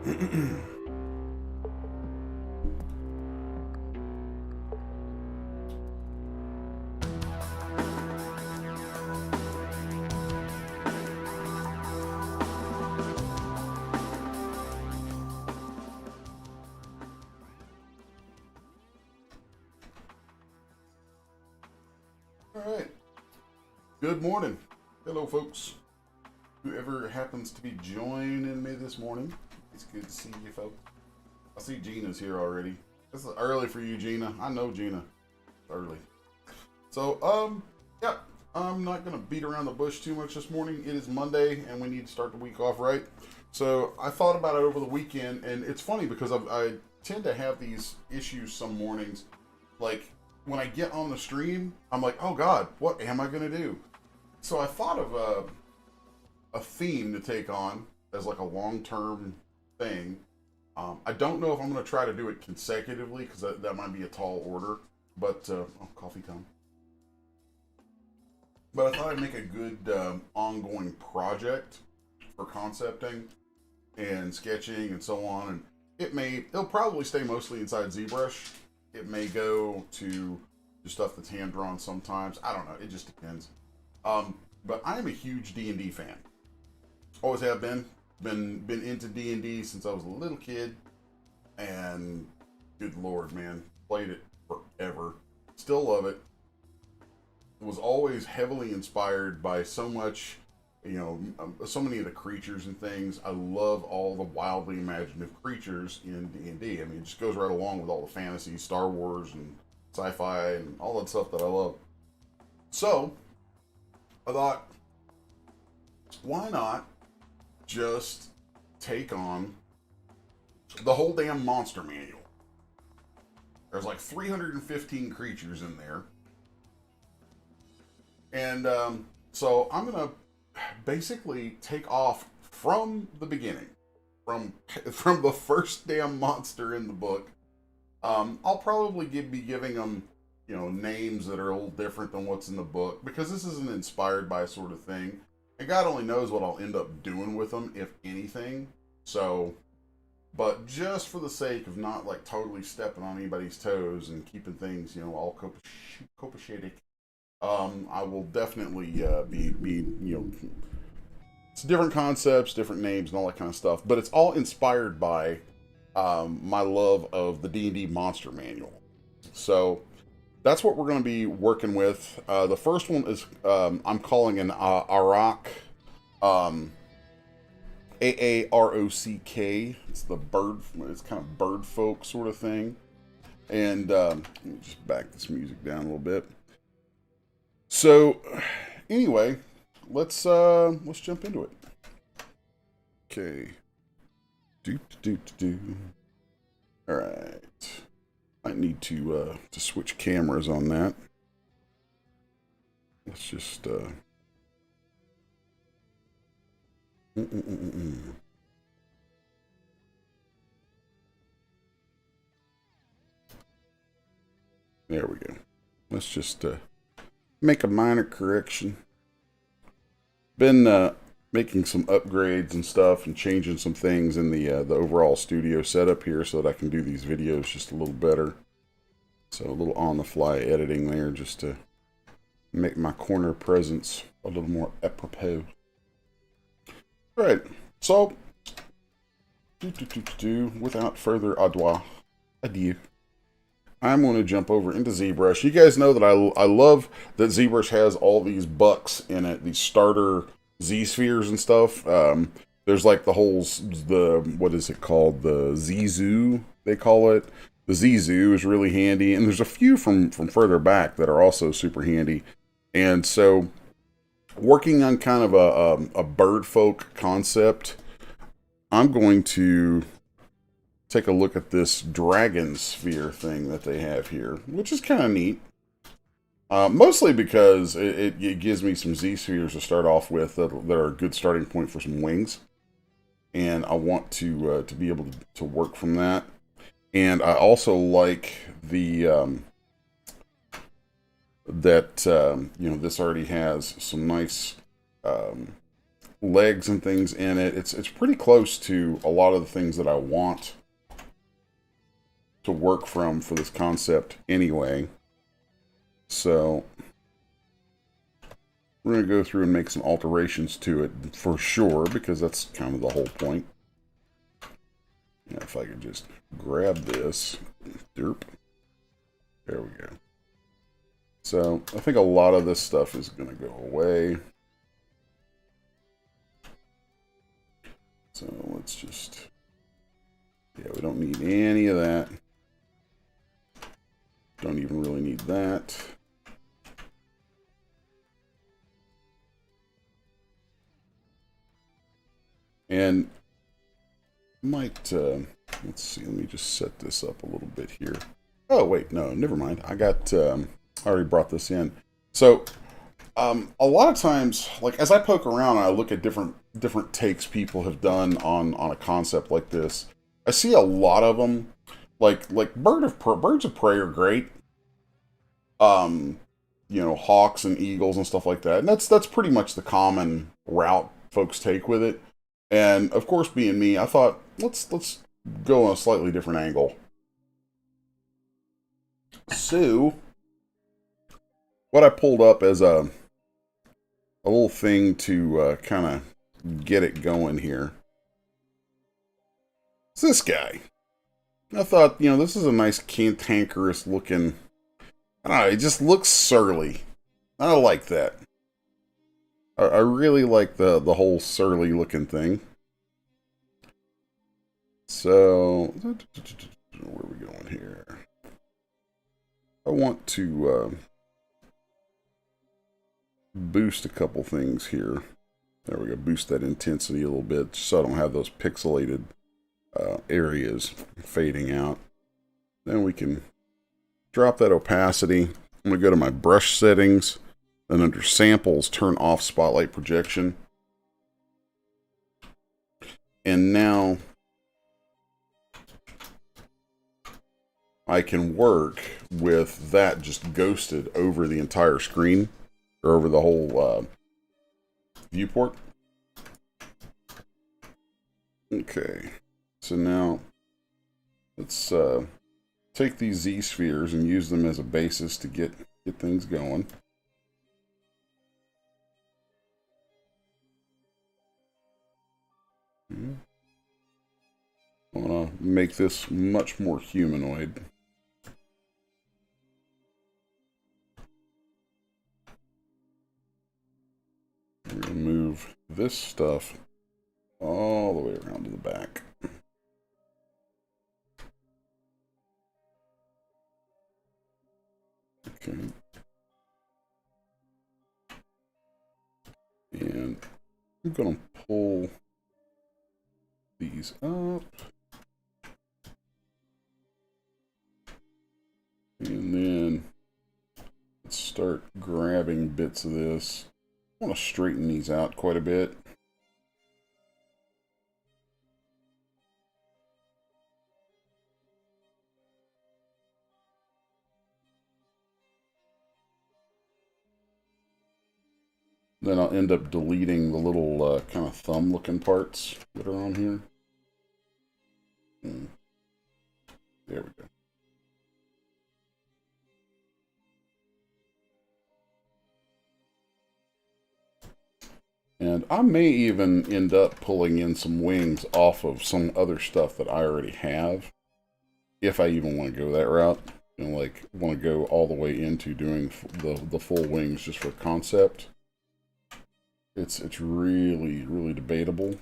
Alright, good morning. Hello folks. Whoever happens to be joining me this morning, it's good to see you folks. I see Gina's here already. This is early for you, Gina. I know Gina. It's early. So, yeah, I'm not going to beat around the bush too much this morning. It is Monday and we need to start the week off right. So I thought about it over the weekend, and it's funny because I tend to have these issues some mornings. Like, when I get on the stream, I'm like, oh God, what am I going to do? So I thought of a theme to take on as like a long-term thing. I don't know if I'm going to try to do it consecutively because that might be a tall order. But, oh, coffee time. But I thought I'd make a good ongoing project for concepting and sketching and so on. And it'll probably stay mostly inside ZBrush. It may go to stuff that's hand-drawn sometimes. I don't know. It just depends. But I am a huge D&D fan. Always have been. Been into D&D since I was a little kid. And good lord, man. Played it forever. Still love it. Was always heavily inspired by so much, so many of the creatures and things. I love all the wildly imaginative creatures in D&D. I mean, it just goes right along with all the fantasy, Star Wars, and sci-fi, and all that stuff that I love. So, I thought, why not just take on the whole damn monster manual? There's like 315 creatures in there. And so I'm going to basically take off from the beginning, from the first damn monster in the book. I'll probably be giving them, names that are a little different than what's in the book, because this isn't inspired by sort of thing. And God only knows what I'll end up doing with them, if anything. So, but just for the sake of not like totally stepping on anybody's toes and keeping things, all copacetic, I will definitely be it's different concepts, different names, and all that kind of stuff. But it's all inspired by my love of the D&D Monster Manual. So that's what we're going to be working with. The first one is I'm calling an Aarock, Aarock. It's the bird. It's kind of bird folk sort of thing. And let me just back this music down a little bit. So anyway, let's jump into it. Okay. All right. I need to switch cameras on that. Let's just There we go. Let's just make a minor correction. Been making some upgrades and stuff and changing some things in the overall studio setup here so that I can do these videos just a little better. So a little on-the-fly editing there just to make my corner presence a little more apropos. All right, so without further adieu, I'm going to jump over into ZBrush. You guys know that I love that ZBrush has all these bucks in it, these starter Z-spheres and stuff. There's like what is it called? The Z-Zoo, they call it. The Z-Zoo is really handy, and there's a few from further back that are also super handy. And so, working on kind of a bird folk concept, I'm going to take a look at this dragon sphere thing that they have here, which is kind of neat. Mostly because it gives me some Z-spheres to start off with that are a good starting point for some wings. And I want to be able to work from that. And I also like the this already has some nice legs and things in it. It's pretty close to a lot of the things that I want to work from for this concept anyway. So we're going to go through and make some alterations to it for sure, because that's kind of the whole point. Now, if I could just grab this, derp. There we go. So I think a lot of this stuff is going to go away. So let's just, yeah, we don't need any of that. Don't even really need that. And might, let's see, let me just set this up a little bit here. Oh, wait, no, never mind. I already brought this in. So, a lot of times, like, as I poke around and I look at different takes people have done on a concept like this, I see a lot of them, like birds of prey are great. You know, hawks and eagles and stuff like that. And that's pretty much the common route folks take with it. And of course, being me, I thought, let's go on a slightly different angle. So, what I pulled up as a little thing to kind of get it going here is this guy. I thought, you know, this is a nice cantankerous looking, I don't know, it just looks surly. I like that. I really like the whole surly looking thing. So, where are we going here? I want to boost a couple things here. There we go, boost that intensity a little bit so I don't have those pixelated areas fading out. Then we can drop that opacity. I'm going to go to my brush settings. Then under samples, turn off spotlight projection. And now I can work with that just ghosted over the entire screen, or over the whole viewport. Okay, so now let's take these Z-spheres and use them as a basis to get things going. I want to make this much more humanoid. We're going to move this stuff all the way around to the back. Okay. And I'm going to pull these up. And then let's start grabbing bits of this. I want to straighten these out quite a bit. Then I'll end up deleting the little kind of thumb looking parts that are on here. There we go. And I may even end up pulling in some wings off of some other stuff that I already have, if I even want to go that route. And like want to go all the way into doing the full wings just for concept. It's really debatable.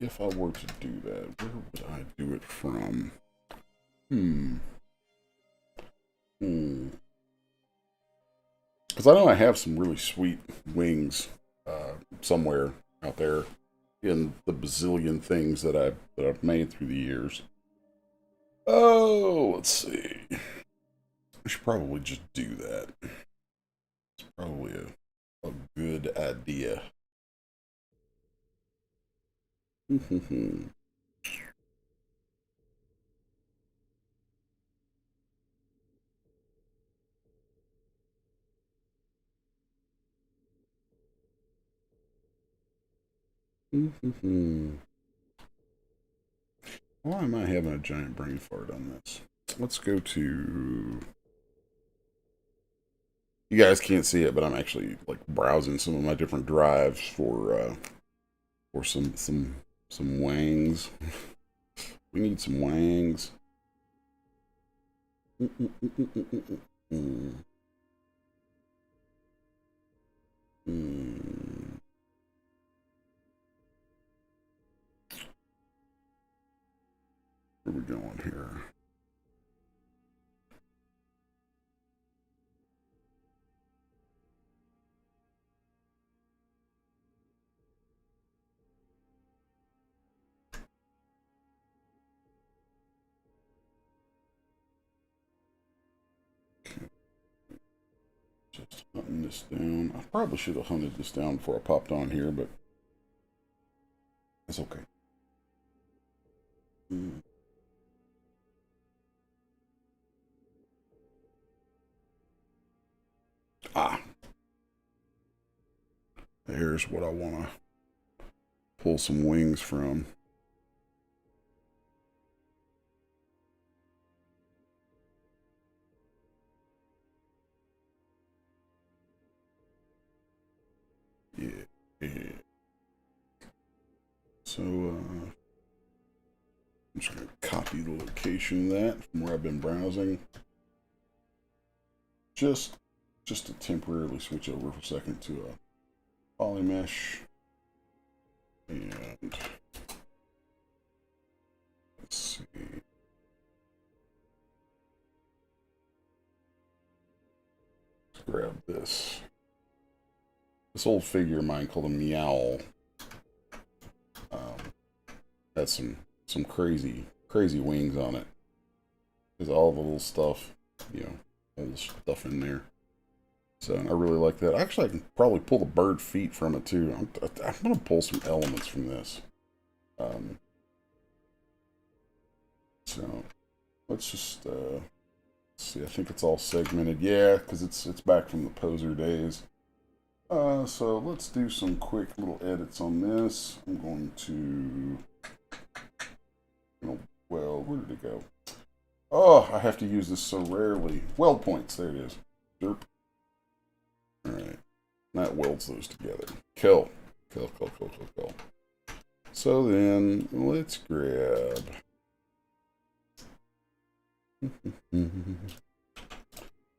If I were to do that, where would I do it from? Because I know I have some really sweet wings somewhere out there in the bazillion things that I've made through the years. Oh, let's see. I should probably just do that. It's probably a good idea. Why am I having a giant brain fart on this? Let's go to... You guys can't see it, but I'm actually like browsing some of my different drives for some wangs. We need some wangs. Where are we going here? Just hunting this down. I probably should have hunted this down before I popped on here, but it's okay. Ah, there's what I want to pull some wings from. Yeah. So, I'm just going to copy the location of that from where I've been browsing. Just to temporarily switch over for a second to a poly mesh. And let's see. Let's grab this. This old figure of mine called a Meow. Has some crazy wings on it. There's all the little stuff, all the stuff in there. So I really like that. Actually, I can probably pull the bird feet from it too. I'm gonna pull some elements from this. So let's just see. I think it's all segmented. Yeah, because it's back from the poser days. So let's do some quick little edits on this. I'm going to, well, where did it go? Oh, I have to use this so rarely. Weld points, there it is. Derp. All right, that welds those together. Kill. So then, let's grab.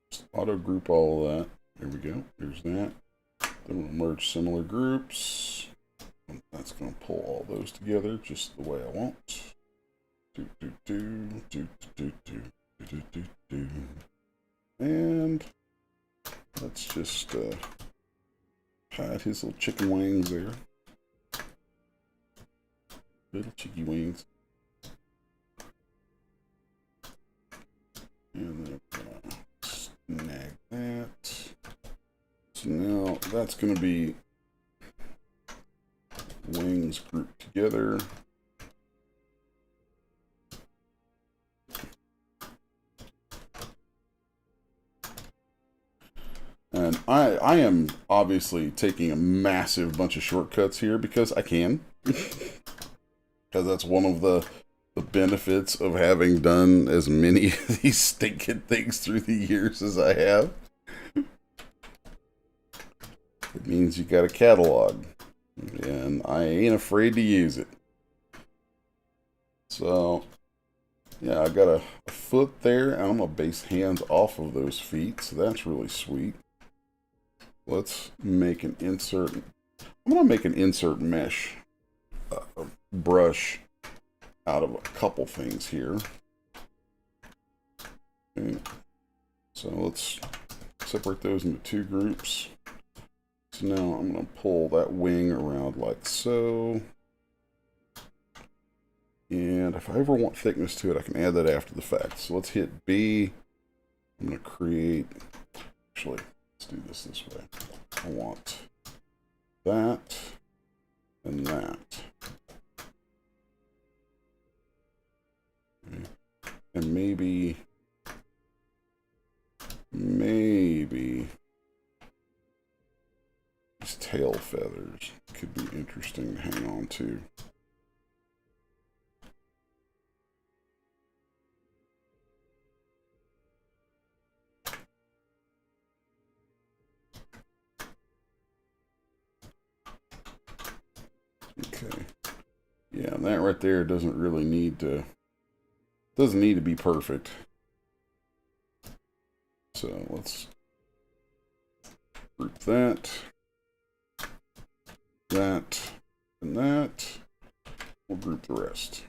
Just auto group all of that. There we go. There's that. Then we'll merge similar groups. That's going to pull all those together just the way I want. And let's just hide his little chicken wings there. Little cheeky wings. And then snag that. So now that's going to be wings grouped together. And I am obviously taking a massive bunch of shortcuts here because I can. Because that's one of the benefits of having done as many of these stinking things through the years as I have. It means you got a catalog. And I ain't afraid to use it. So, yeah, I got a foot there, and I'm going to base hands off of those feet, so that's really sweet. Let's make an insert. I'm going to make an insert mesh brush out of a couple things here. Okay. So let's separate those into two groups. So now I'm going to pull that wing around like so. And if I ever want thickness to it, I can add that after the fact. So let's hit B. I'm going to create, actually, let's do this way. I want that and that. Okay. And maybe just tail feathers. Could be interesting to hang on to. Okay. Yeah, and that right there doesn't really need to, be perfect. So let's group that, and that. We'll group the rest.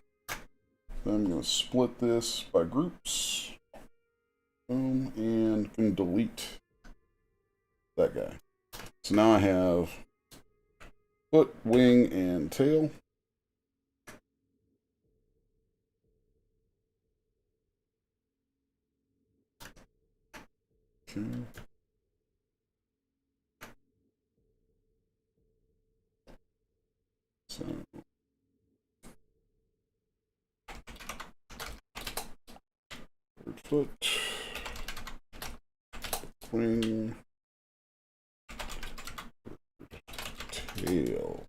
Then I'm going to split this by groups. Boom, and can delete that guy. So now I have foot, wing, and tail. Okay. So foot, wing, tail.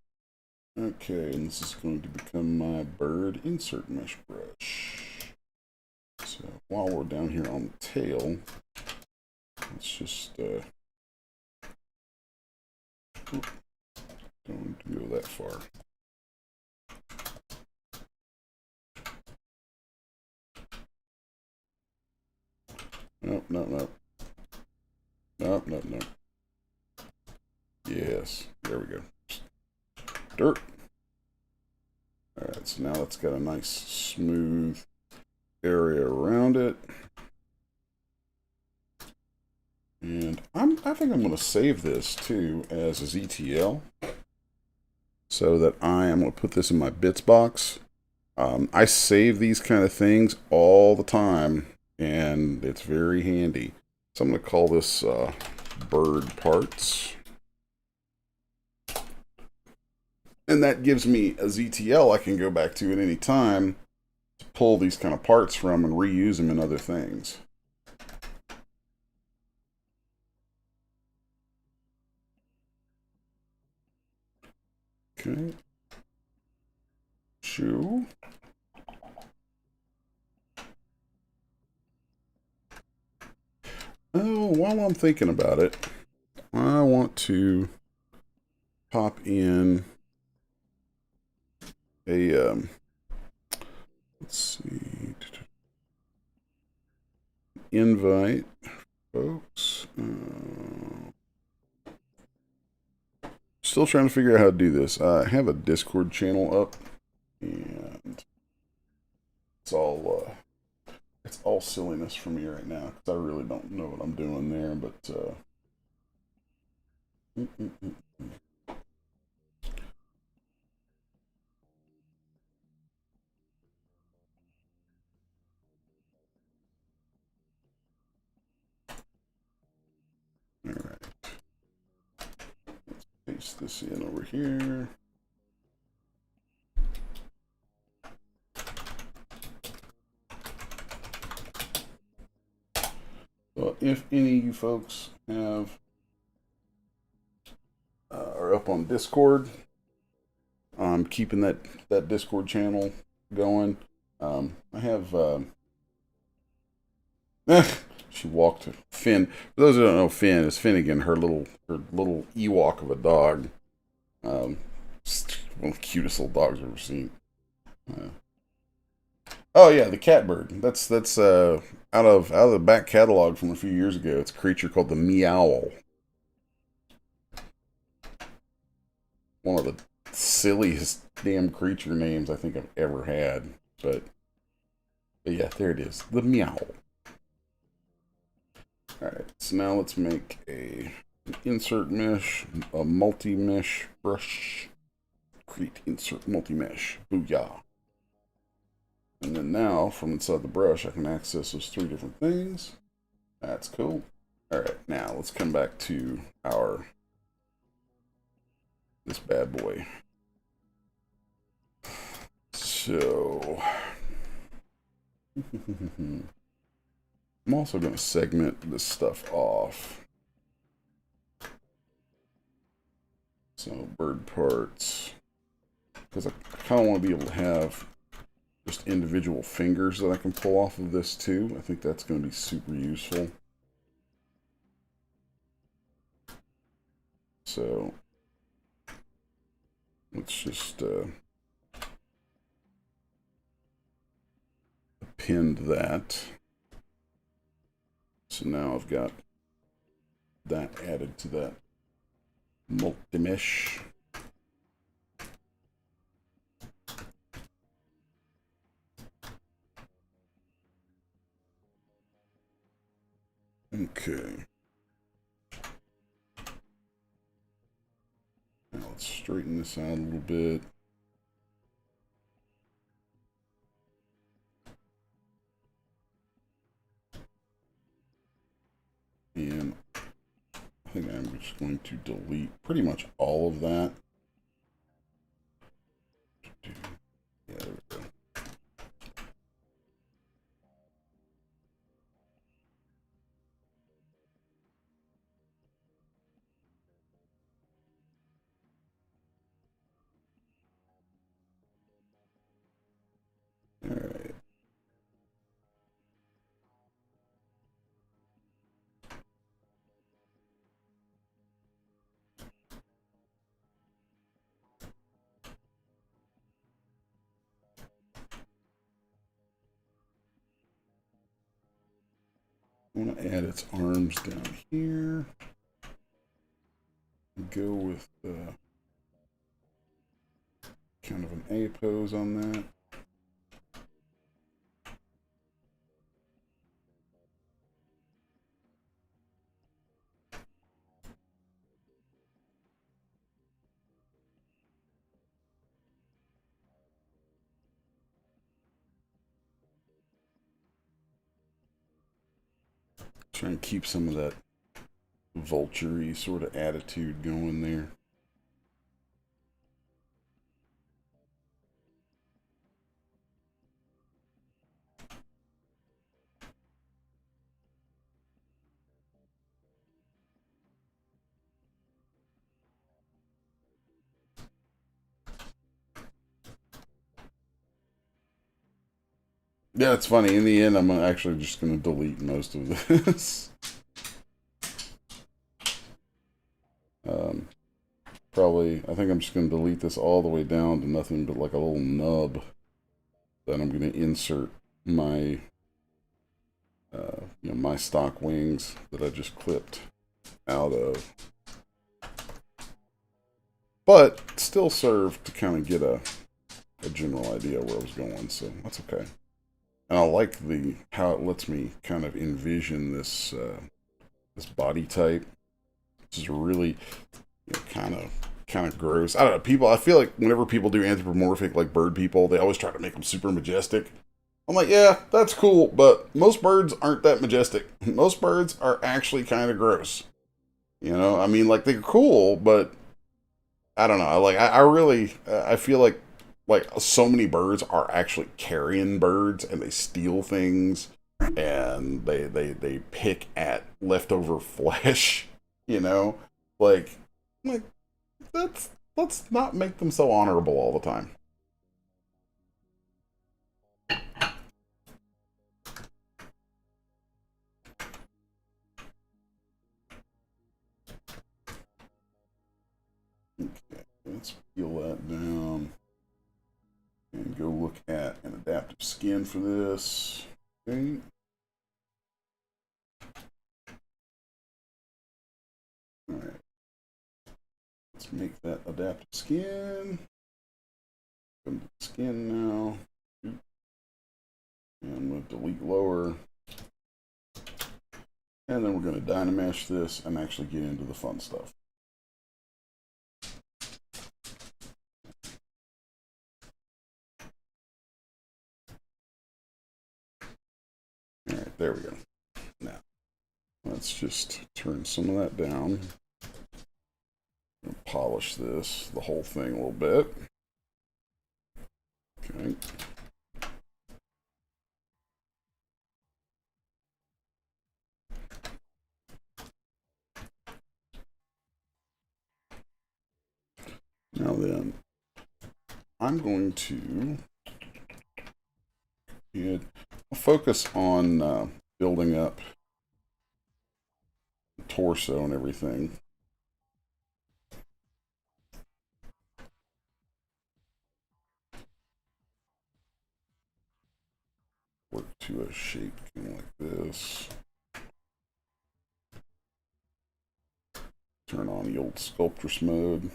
Okay, and this is going to become my bird insert mesh brush. So while we're down here on the tail, let's just don't go that far. Nope, nope, nope. Nope, nope, nope. Yes, there we go. Dirt. Alright, so now it's got a nice smooth area around it. And I think I'm going to save this too as a ZTL, so that I am going to put this in my bits box. I save these kind of things all the time, and it's very handy. So I'm going to call this bird parts. And that gives me a ZTL I can go back to at any time to pull these kind of parts from and reuse them in other things. Okay. Shoe. Oh, while I'm thinking about it, I want to pop in a, let's see, invite folks. Still trying to figure out how to do this. I have a Discord channel up, and it's all silliness for me right now because I really don't know what I'm doing there. But all right, let's paste this in over here. Well, if any of you folks are up on Discord, I'm keeping that Discord channel going. I have she walked Finn. For those who don't know, Finn is Finnegan, her little Ewok of a dog. One of the cutest little dogs I've ever seen. Oh yeah, the catbird. That's out of the back catalog from a few years ago. It's a creature called the meowl. One of the silliest damn creature names I think I've ever had. But yeah, there it is. The meowl. Alright, so now let's make an insert mesh, a multi-mesh brush. Create insert multi-mesh. Booyah. And then now, from inside the brush, I can access those three different things. That's cool. Alright, now let's come back to this bad boy. So, I'm also going to segment this stuff off. So bird parts, because I kind of want to be able to have just individual fingers that I can pull off of this too. I think that's going to be super useful. So let's just append that. So now I've got that added to that multi-mesh. Okay. Now let's straighten this out a little bit. And I think I'm just going to delete pretty much all of that. Yeah, there we go. All right. I want to add its arms down here. Go with kind of an A pose on that. Try and keep some of that vulture-y sort of attitude going there. Yeah, it's funny. In the end, I'm actually just going to delete most of this. Probably, I think I'm just going to delete this all the way down to nothing but like a little nub. Then I'm going to insert my, my stock wings that I just clipped out of. But still serve to kind of get a general idea where I was going, so that's okay. And I like how it lets me kind of envision this this body type, which is really kind of gross. I don't know. People, I feel like whenever people do anthropomorphic like bird people, they always try to make them super majestic. I'm like, yeah, that's cool, but most birds aren't that majestic. Most birds are actually kind of gross. I mean, like they're cool, but I don't know. I really, I feel like so many birds are actually carrion birds, and they steal things, and they pick at leftover flesh. You know, like like let's not make them so honorable all the time. Okay, let's peel that down and go look at an adaptive skin for this. Okay. All right. Let's make that adaptive skin. Come to the skin now. And we'll delete lower. And then we're going to Dynamesh this and actually get into the fun stuff. All right, there we go. Now, let's just turn some of that down. And polish this, the whole thing a little bit. Okay. then, I'm going to focus on building up the torso and everything. Work to a shape like this. Turn on the old sculptress mode.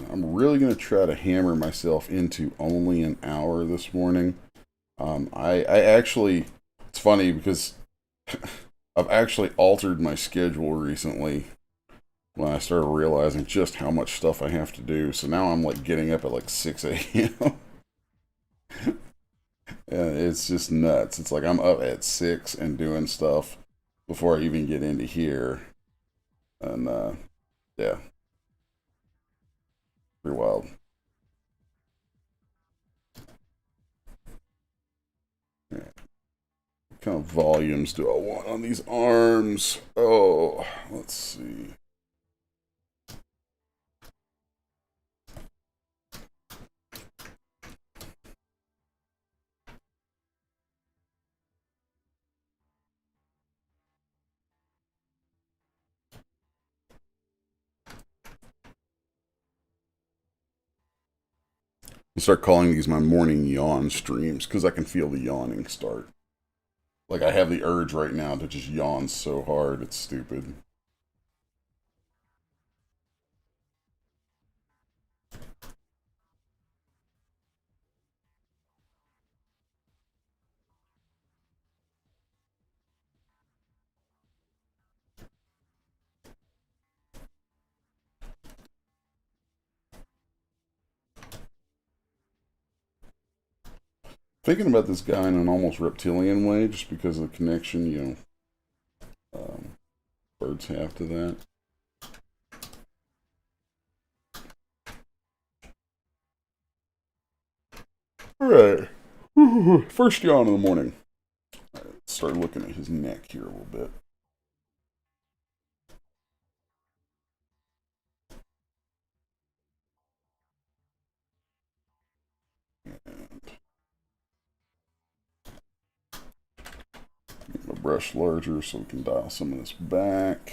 I'm really going to try to hammer myself into only an hour this morning. I actually, it's funny because I've actually altered my schedule recently when I started realizing just how much stuff I have to do. So now I'm like getting up at like 6 a.m. And it's just nuts. It's like I'm up at 6 and doing stuff before I even get into here. And yeah, pretty wild. Yeah. What kind of volumes do I want on these arms? Oh, let's see. I'll start calling these my morning yawn streams because I can feel the yawning start. Like I have the urge right now to just yawn so hard, it's stupid. Thinking about this guy in an almost reptilian way, just because of the connection, birds have to that. All right, first yawn in the morning. All right, let's start looking at his neck here a little bit. Make my brush larger so we can dial some of this back.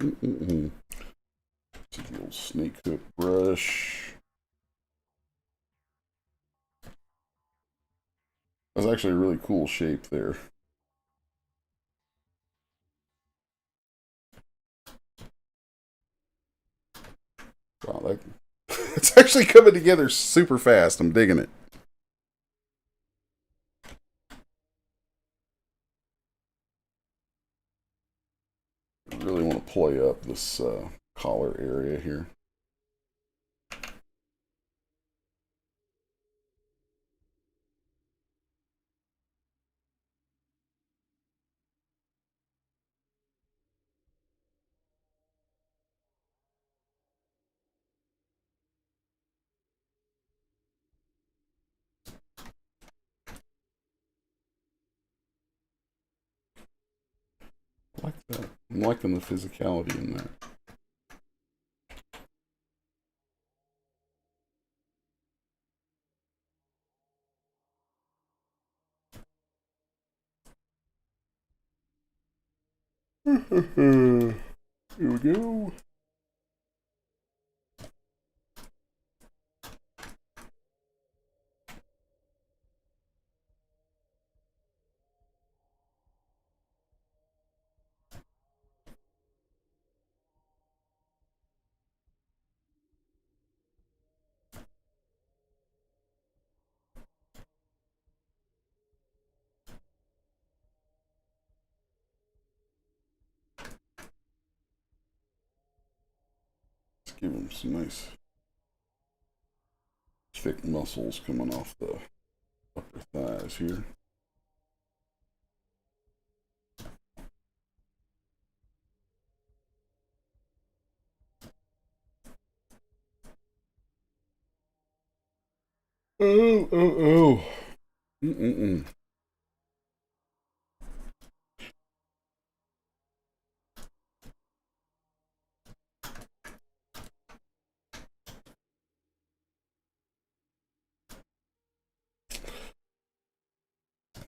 Mm-mm-mm. The old snake hook brush. That's actually a really cool shape there. Wow, that it's actually coming together super fast. I'm digging it. I really want to play up this collar area here. I like that. I'm liking the physicality in that. Here we go. Give him some nice thick muscles coming off the upper thighs here. Oh, oh, oh. Mm-mm-mm.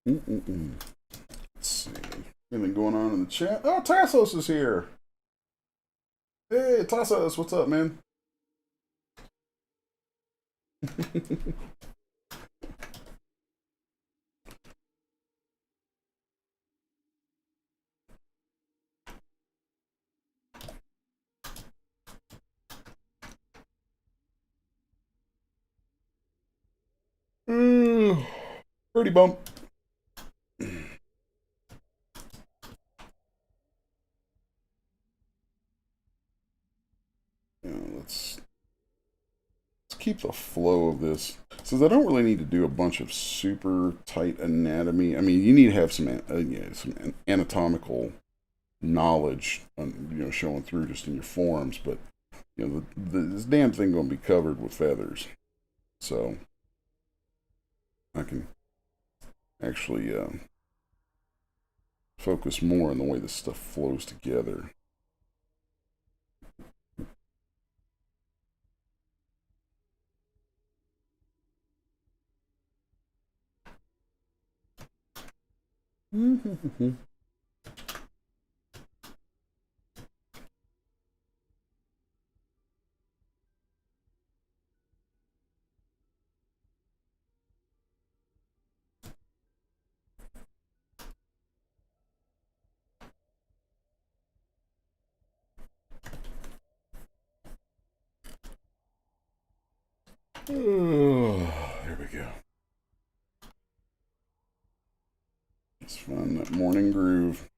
Mm-mm-mm. Let's see. Anything going on in the chat? Oh, Tassos is here. Hey, Tassos, what's up, man? Pretty bump. Let's keep the flow of this. Since I don't really need to do a bunch of super tight anatomy. I mean, you need to have some some anatomical knowledge, showing through just in your forms. But this damn thing gonna be covered with feathers, so I can actually focus more on the way this stuff flows together. There we go. Let's find that morning groove.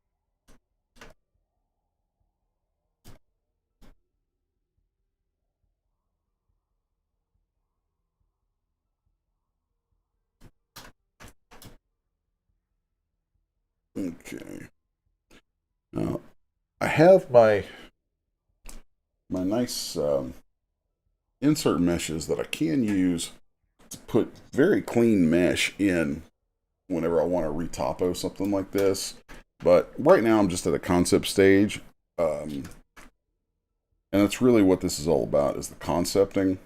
Okay. Now, I have my nice insert meshes that I can use to put very clean mesh in whenever I want to retopo something like this. But right now I'm just at a concept stage. And that's really what this is all about, is the concepting.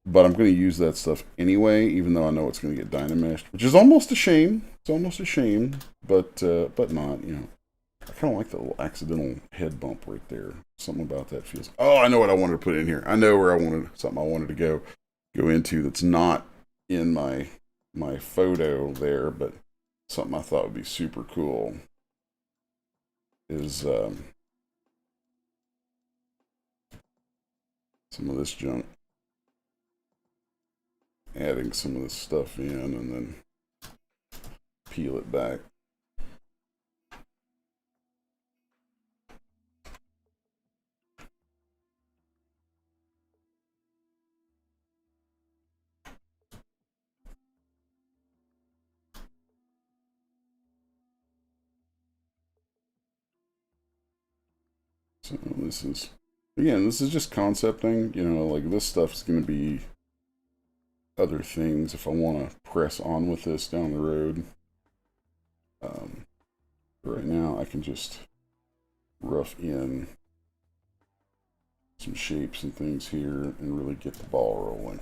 But I'm going to use that stuff anyway, even though I know it's going to get dynameshed, which is almost a shame. It's almost a shame, but not, I kind of like the little accidental head bump right there. Something about that feels. Oh, I know what I wanted to put in here. I know where something I wanted to go into that's not in my photo there, but something I thought would be super cool is some of this junk. Adding some of this stuff in and then peel it back. So this is just concepting, like this stuff's going to be other things if I want to press on with this down the road. Right now I can just rough in some shapes and things here and really get the ball rolling.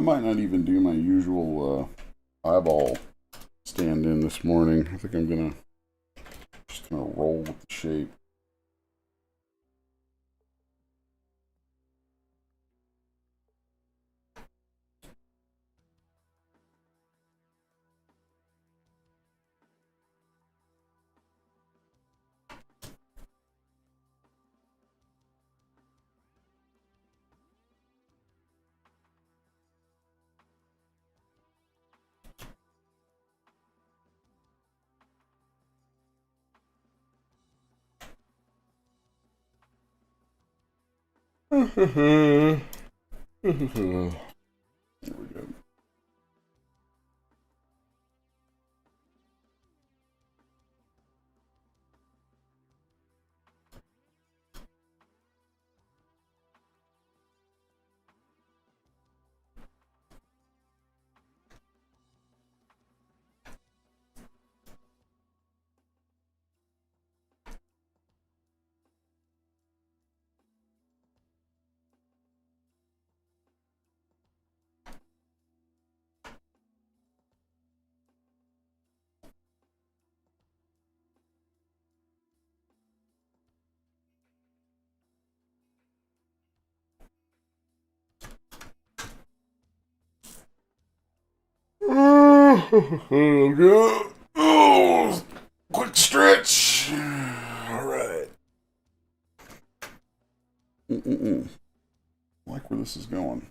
might not even do my usual eyeball stand in this morning. I think I'm just gonna roll with the shape. There we go. Oh, quick stretch. All right. I like where this is going.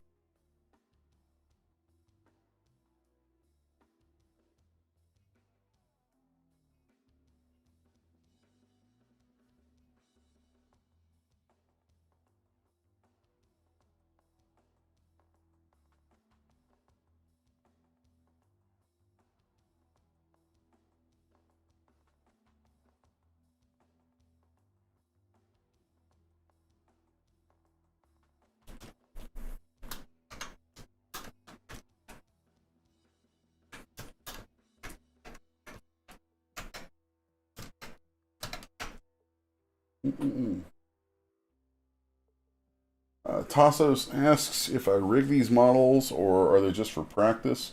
Tassos asks if I rig these models or are they just for practice.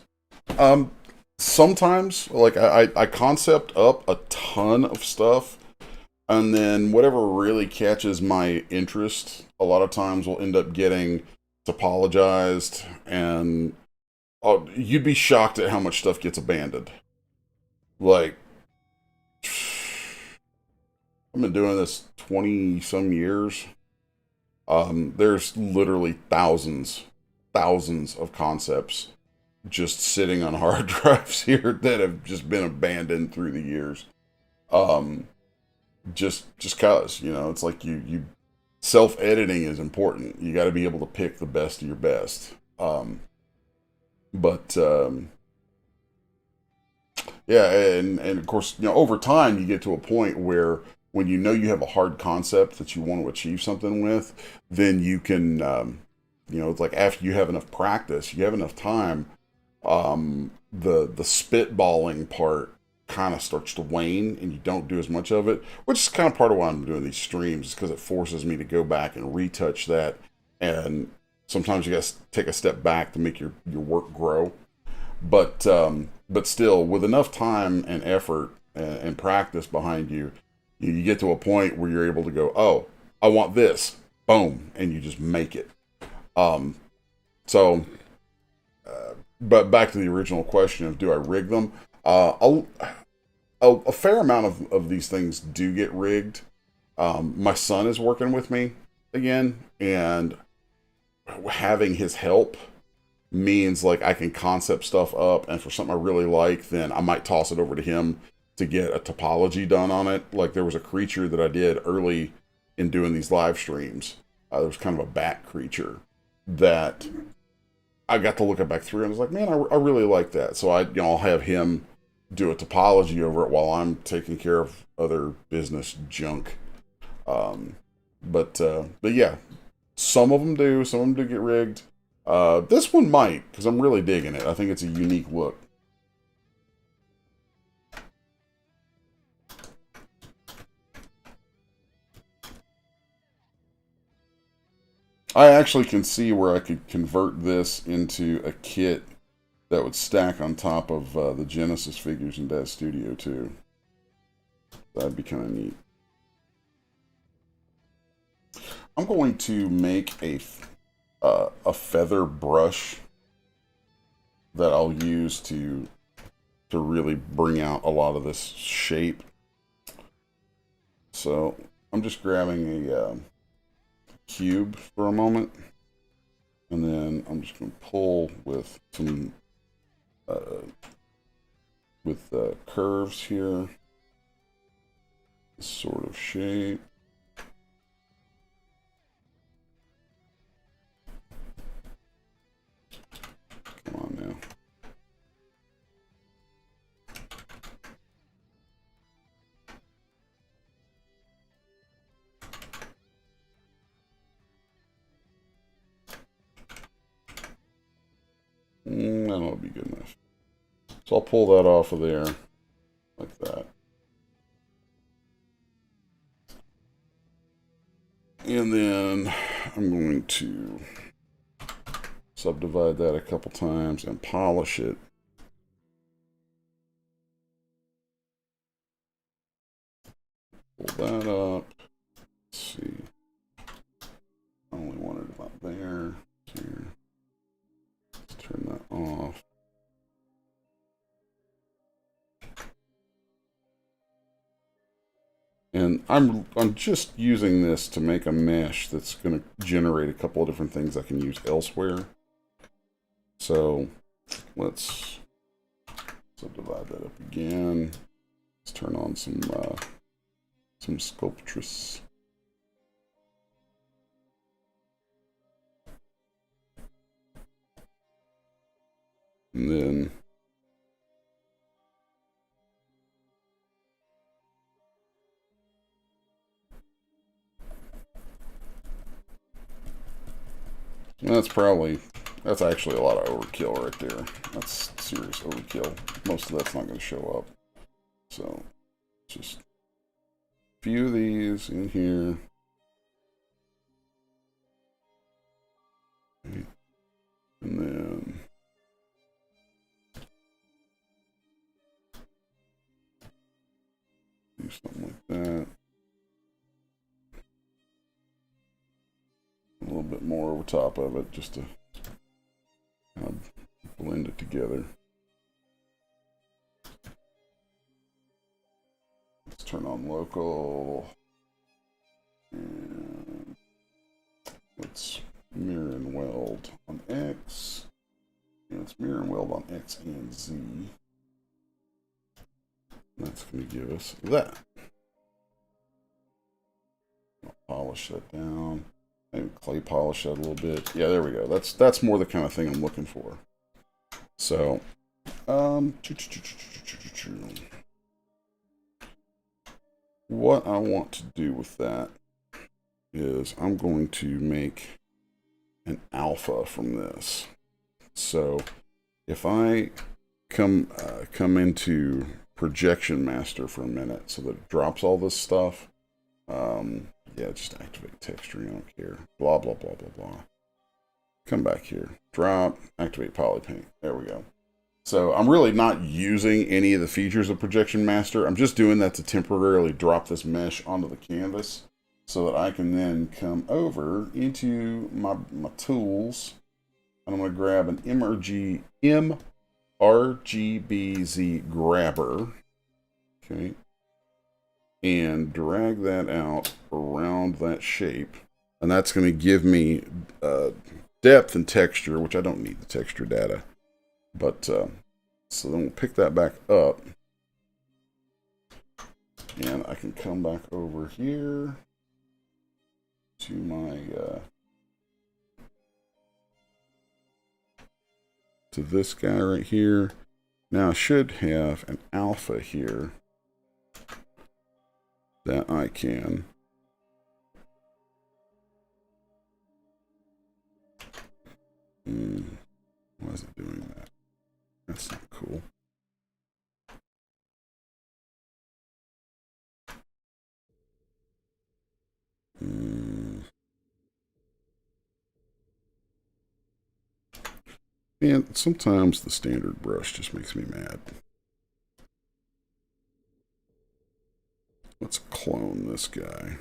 Um, Sometimes, like I concept up a ton of stuff, and then whatever really catches my interest, a lot of times will end up getting topologized, and you'd be shocked at how much stuff gets abandoned. Like, I've been doing this 20 some years. There's literally thousands of concepts just sitting on hard drives here that have just been abandoned through the years. Um, just cause, it's like you self-editing is important. You got to be able to pick the best of your best. But yeah, and of course, over time you get to a point where when you know you have a hard concept that you want to achieve something with, then you can, it's like after you have enough practice, you have enough time, the spitballing part kind of starts to wane and you don't do as much of it, which is kind of part of why I'm doing these streams, is because it forces me to go back and retouch that. And sometimes you got to take a step back to make your work grow. But still, with enough time and effort and practice behind you, you get to a point where you're able to go, oh, I want this, boom, and you just make it. Um, so, but back to the original question of do I rig them? A fair amount of these things do get rigged. My son is working with me again, and having his help means like I can concept stuff up, and for something I really like, then I might toss it over to him to get a topology done on it. Like there was a creature that I did early in doing these live streams. There was kind of a bat creature that I got to look it back through, and I was like, man, I really like that. So I'll have him do a topology over it while I'm taking care of other business junk. But yeah, some of them do. Some of them do get rigged. This one might, because I'm really digging it. I think it's a unique look. I actually can see where I could convert this into a kit that would stack on top of the Genesis figures in Dad Studio too. That'd be kind of neat. I'm going to make a feather brush that I'll use to really bring out a lot of this shape. So I'm just grabbing a cube for a moment, and then I'm just going to pull with some curves here, this sort of shape. Come on now. That'll be good enough. So I'll pull that off of there like that. And then I'm going to subdivide that a couple times and polish it. Pull that up. Let's see. I only want it about there. Here. Let's turn that off. And I'm just using this to make a mesh that's going to generate a couple of different things I can use elsewhere. So let's subdivide that up again. Let's turn on some sculptress. And then that's actually a lot of overkill right there. That's serious overkill. Most of that's not going to show up. So just a few of these in here. And then do something like that. A little bit more over top of it just to kind of blend it together. Let's turn on local. And let's mirror and weld on X. And let's mirror and weld on X and Z. That's going to give us that. I'll polish that down. Maybe clay polish that a little bit. Yeah, there we go. That's more the kind of thing I'm looking for. So, what I want to do with that is I'm going to make an alpha from this. So, if I come into Projection Master for a minute, so that it drops all this stuff. Yeah, just activate texture. I don't care. Blah, blah, blah, blah, blah. Come back here. Drop. Activate Polypaint. There we go. So I'm really not using any of the features of Projection Master. I'm just doing that to temporarily drop this mesh onto the canvas so that I can then come over into my tools. And I'm going to grab an RGBZ grabber. Okay. And drag that out around that shape, and that's going to give me depth and texture, which I don't need the texture data, but so then we'll pick that back up, and I can come back over here to my to this guy right here. Now I should have an alpha here that I can why is it doing that? That's not cool. And sometimes the standard brush just makes me mad. Let's clone this guy.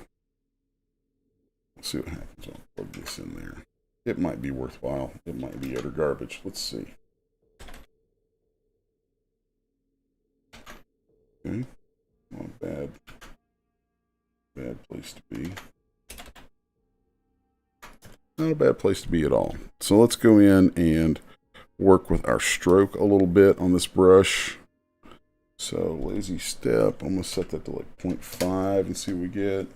Let's see what happens. I'll plug this in there. It might be worthwhile. It might be utter garbage. Let's see. Okay. Not a bad place to be. Not a bad place to be at all. So let's go in and work with our stroke a little bit on this brush. So lazy step, I'm going to set that to like 0.5 and see what we get.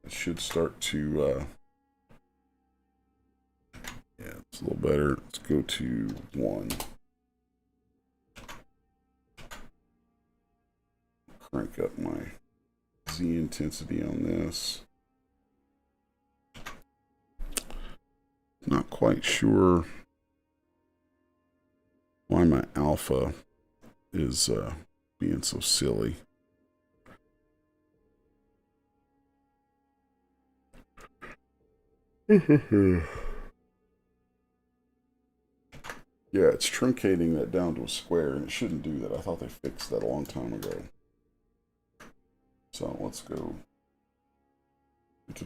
It should start to, yeah, it's a little better. Let's go to 1. Crank up my Z intensity on this. Not quite sure why my alpha is being so silly. Yeah, it's truncating that down to a square, and it shouldn't do that. I thought they fixed that a long time ago. So let's go. Let's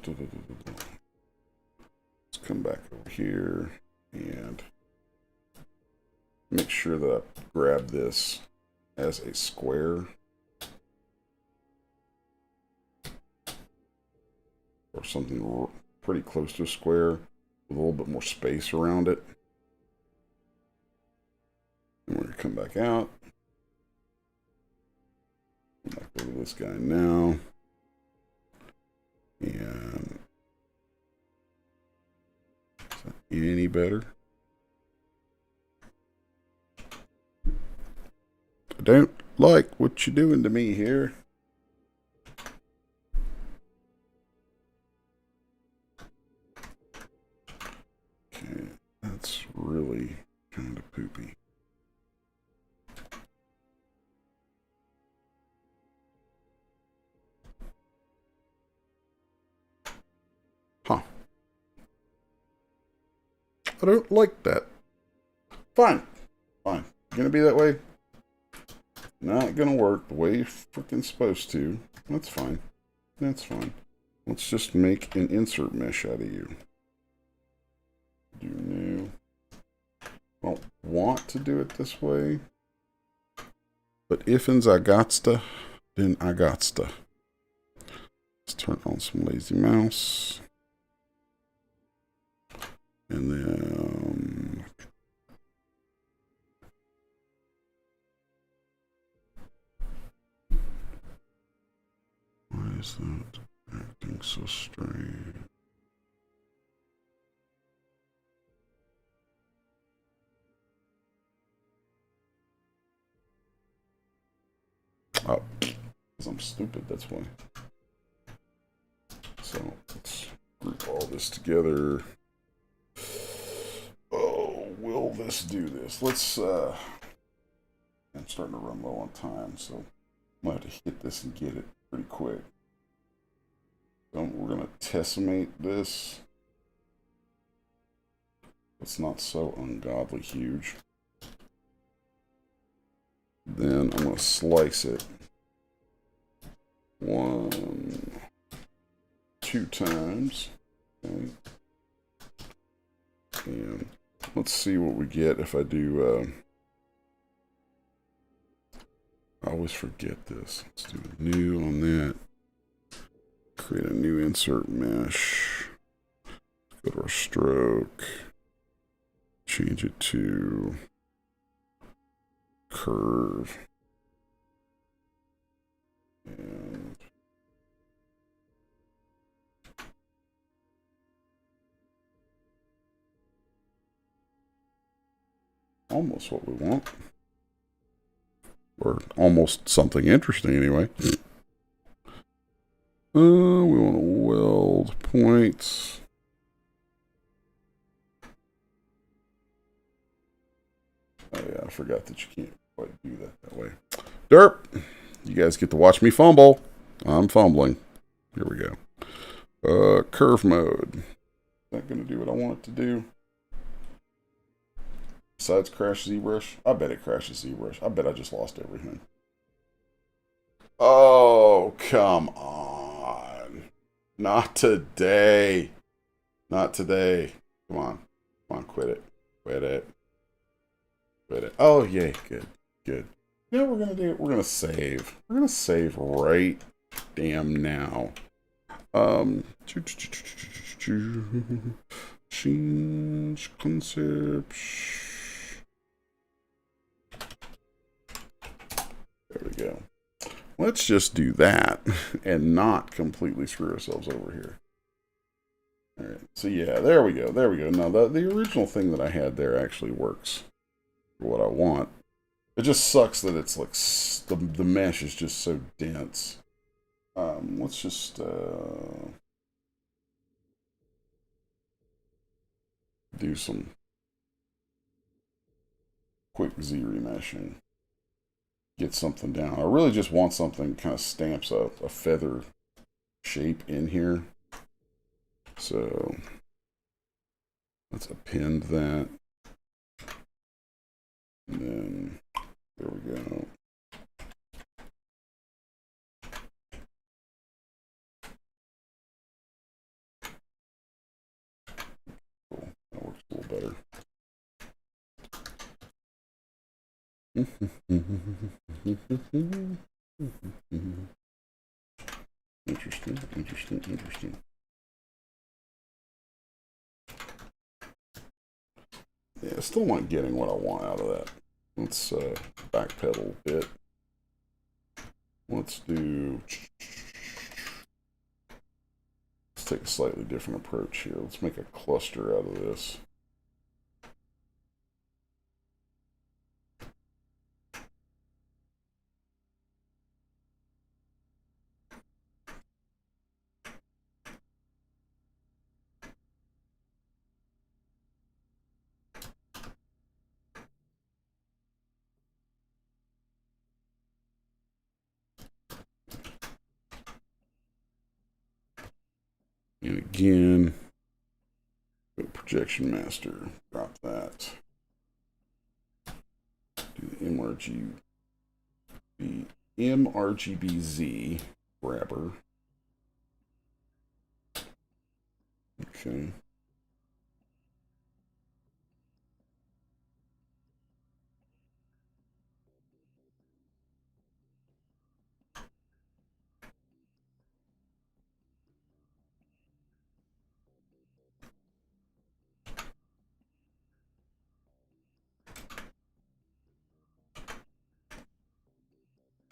come back over here and make sure that I grab this as a square. Or something pretty close to a square with a little bit more space around it. And we're going to come back out. Come back over to this guy now. And is that any better? I don't like what you're doing to me here. Okay, that's really kind of poopy. Huh. I don't like that. Fine. Fine. Gonna be that way. Not gonna work the way you're freaking supposed to. That's fine. That's fine. Let's just make an insert mesh out of you. Do new. I don't want to do it this way. But if'ns I gotsta, then I gotsta. Let's turn on some lazy mouse. And then why is that acting so strange? Oh, because I'm stupid, that's why. So let's group all this together. Oh, will this do this? Let's, I'm starting to run low on time, so I'm going to have to hit this and get it pretty quick. So we're going to tessellate this. It's not so ungodly huge. Then I'm going to slice it 1, 2 times. Okay. And let's see what we get if I do. I always forget this. Let's do a new on that. Create a new insert mesh. Go to our stroke. Change it to curve. And almost what we want. Or almost something interesting anyway. We want to weld points. Oh yeah, I forgot that you can't quite do that way. Derp! You guys get to watch me fumble. I'm fumbling. Here we go. Curve mode. Is that going to do what I want it to do? Besides crash ZBrush? I bet it crashes ZBrush. I bet I just lost everything. Oh, come on. Not today. Not today. Come on. Come on, quit it. Quit it. Quit it. Oh, yay. Good. Good. You know what we're going to do? We're going to save. We're going to save right damn now. Change concepts. There we go. Let's just do that and not completely screw ourselves over here. All right. So yeah, there we go. There we go. Now the original thing that I had there actually works for what I want. It just sucks that it's like the mesh is just so dense. Let's just do some quick Z remeshing. Get something down. I really just want something kind of stamps a feather shape in here. So let's append that. And then there we go. Cool. That works a little better. Interesting, interesting, interesting. Yeah, still not getting what I want out of that. Let's backpedal a bit. Let's take a slightly different approach here. Let's make a cluster out of this. And again, projection master, drop that. Do the MRGBZ grabber. Okay.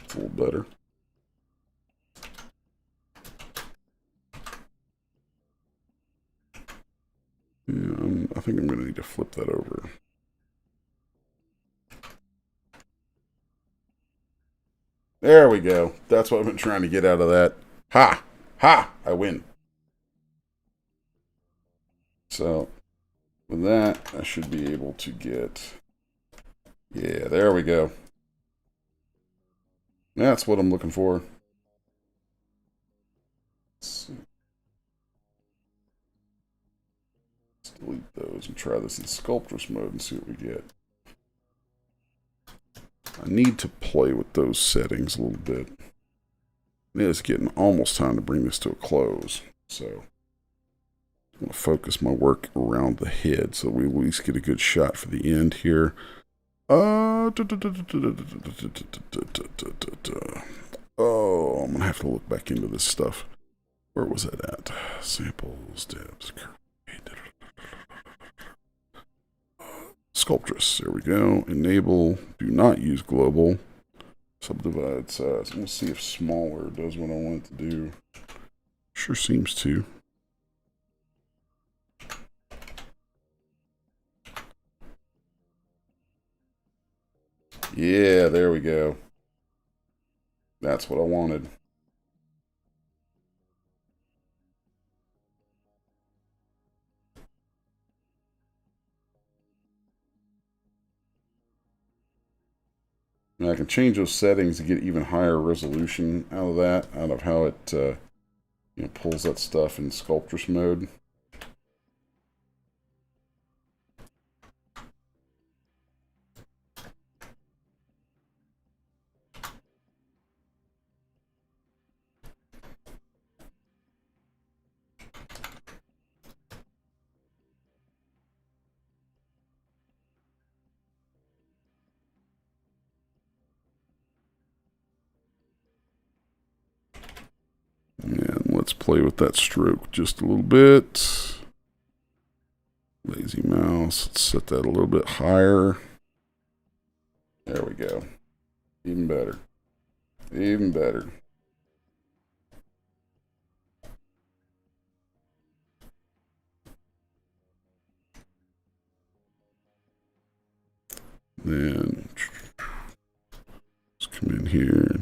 It's a little better. Yeah, I think I'm going to need to flip that over. There we go. That's what I've been trying to get out of that. Ha! Ha! I win. So, with that, I should be able to get... Yeah, there we go. That's what I'm looking for. Let's see. Let's delete those and try this in sculptress mode and see what we get. I need to play with those settings a little bit. It's getting almost time to bring this to a close. So I'm going to focus my work around the head so we at least get a good shot for the end here. Oh, I'm going to have to look back into this stuff. Where was that at? Samples, depths, Sculptress. There we go. Enable. Do not use global. Subdivide size. We'll see if smaller does what I want it to do. Sure seems to. Yeah, there we go. That's what I wanted. And I can change those settings to get even higher resolution out of that, out of how it pulls that stuff in sculptress mode. play with that stroke just a little bit. Lazy mouse. Let's set that a little bit higher. There we go. Even better. Even better. Then let's come in here.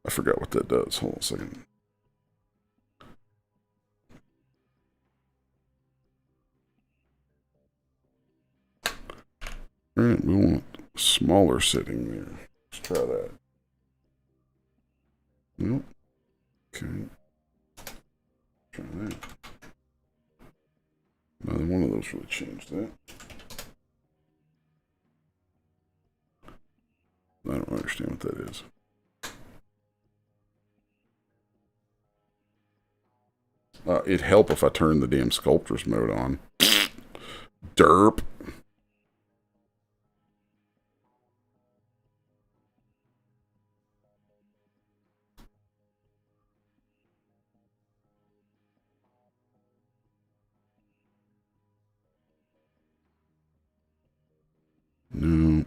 I forgot what that does. Hold on a second. All right, we want a smaller setting there. Let's try that. Nope. Okay. Try that. Neither one of those really changed that. I don't understand what that is. It'd help if I turned the damn sculptors mode on. Derp. No.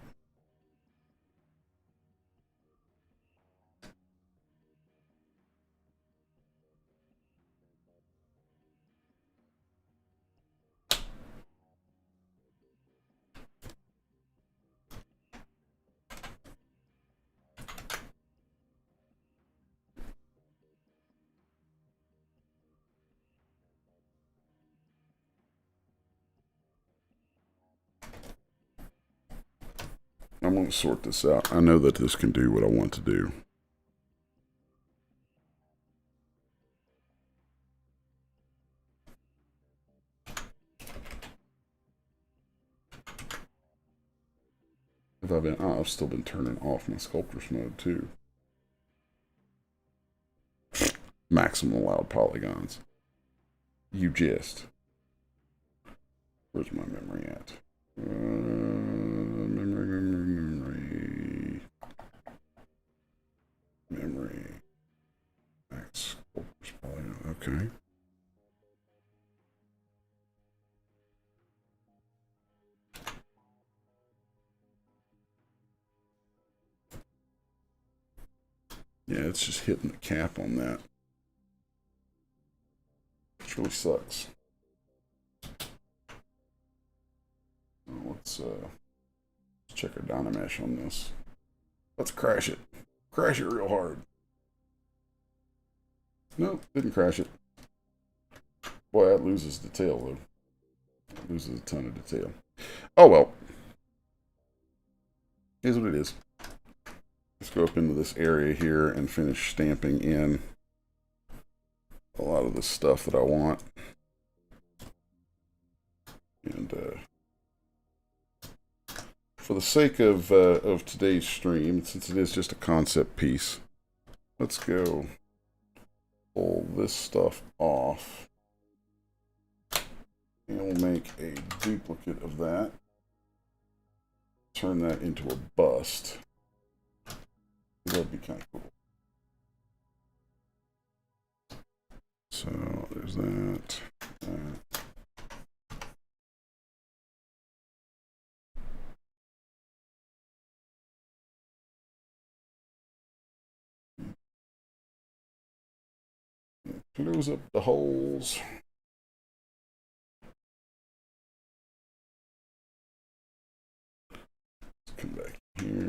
I'm going to sort this out. I know that this can do what I want to do. I've still been turning off my sculptors mode too. Maximum allowed polygons. You just. Where's my memory at? Memory. Max sculptors polygon. Okay. Yeah, it's just hitting the cap on that. Which really sucks. Let's check our Dynamesh on this. Let's crash it. Crash it real hard. Nope, didn't crash it. Boy, that loses detail though. It loses a ton of detail. Oh well. Here's what it is. Let's go up into this area here and finish stamping in a lot of the stuff that I want. And for the sake of today's stream, since it is just a concept piece, let's go pull this stuff off. And we'll make a duplicate of that. Turn that into a bust. That'd be kind of cool. So there's that. Close up the holes. Let's come back here.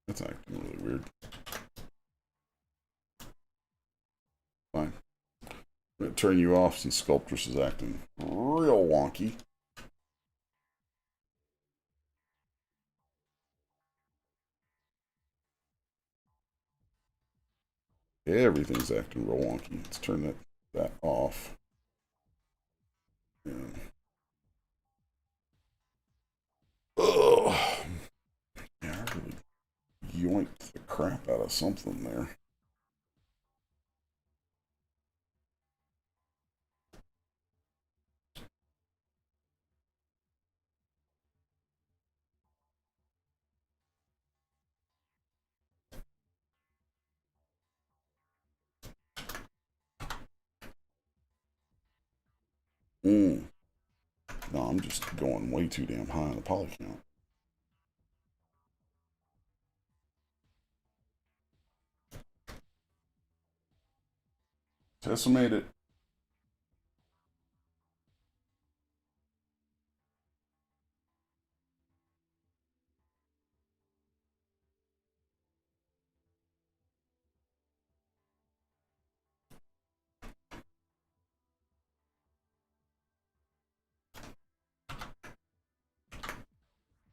That's acting really weird. Fine. I'm going to turn you off since Sculptress is acting real wonky. Everything's acting real wonky. Let's turn that off. And, ugh. Yeah, I really yoinked the crap out of something there. No, I'm just going way too damn high on the poly count. Tessa made it.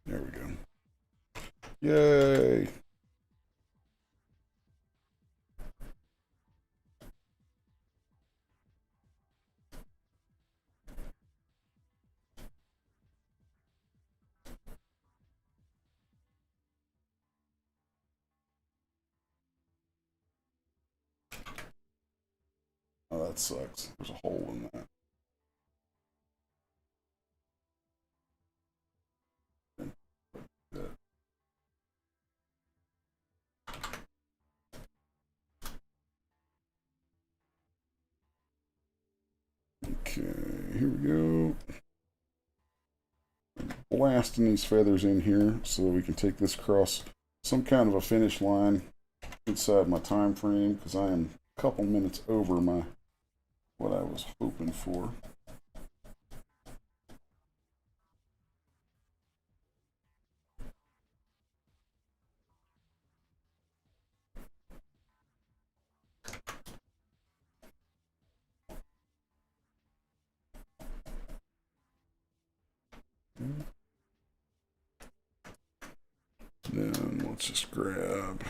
There we go. Yay! Oh, that sucks. There's a hole in that. Okay, here we go. Blasting these feathers in here so that we can take this across some kind of a finish line inside my time frame, because I am a couple minutes over my what I was hoping for. Then let's just grab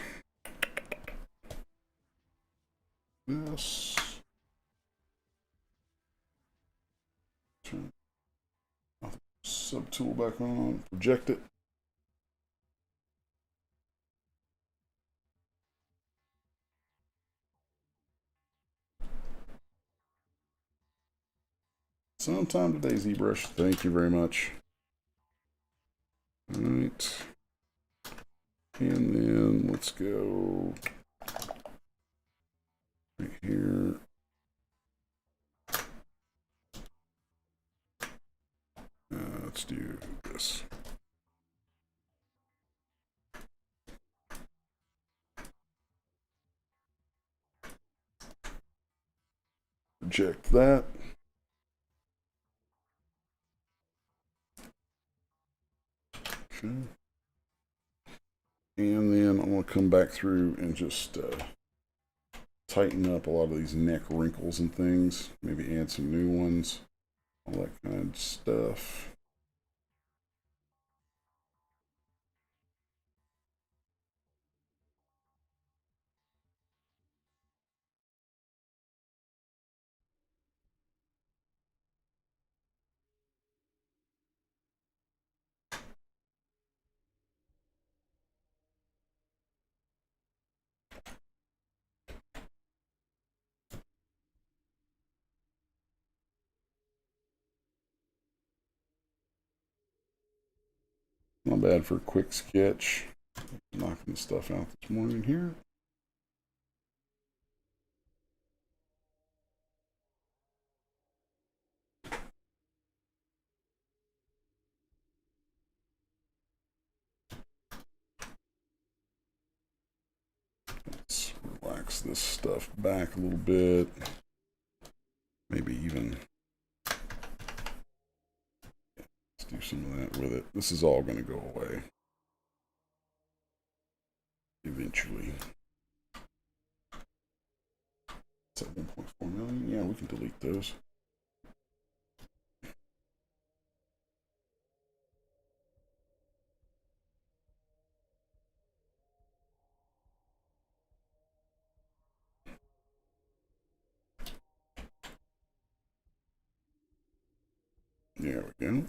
this. Turn subtool back on, project it. Sometime today, ZBrush. Thank you very much. All right. And then let's go right here. Let's do this. Project that. Okay. And then I'm going to come back through and just tighten up a lot of these neck wrinkles and things. Maybe add some new ones. All that kind of stuff. Not bad for a quick sketch. Knocking the stuff out this morning here. Let's relax this stuff back a little bit. Maybe even let's do some of that with it. This is all going to go away eventually. It's at 1.4 million. Yeah, we can delete those. There we go.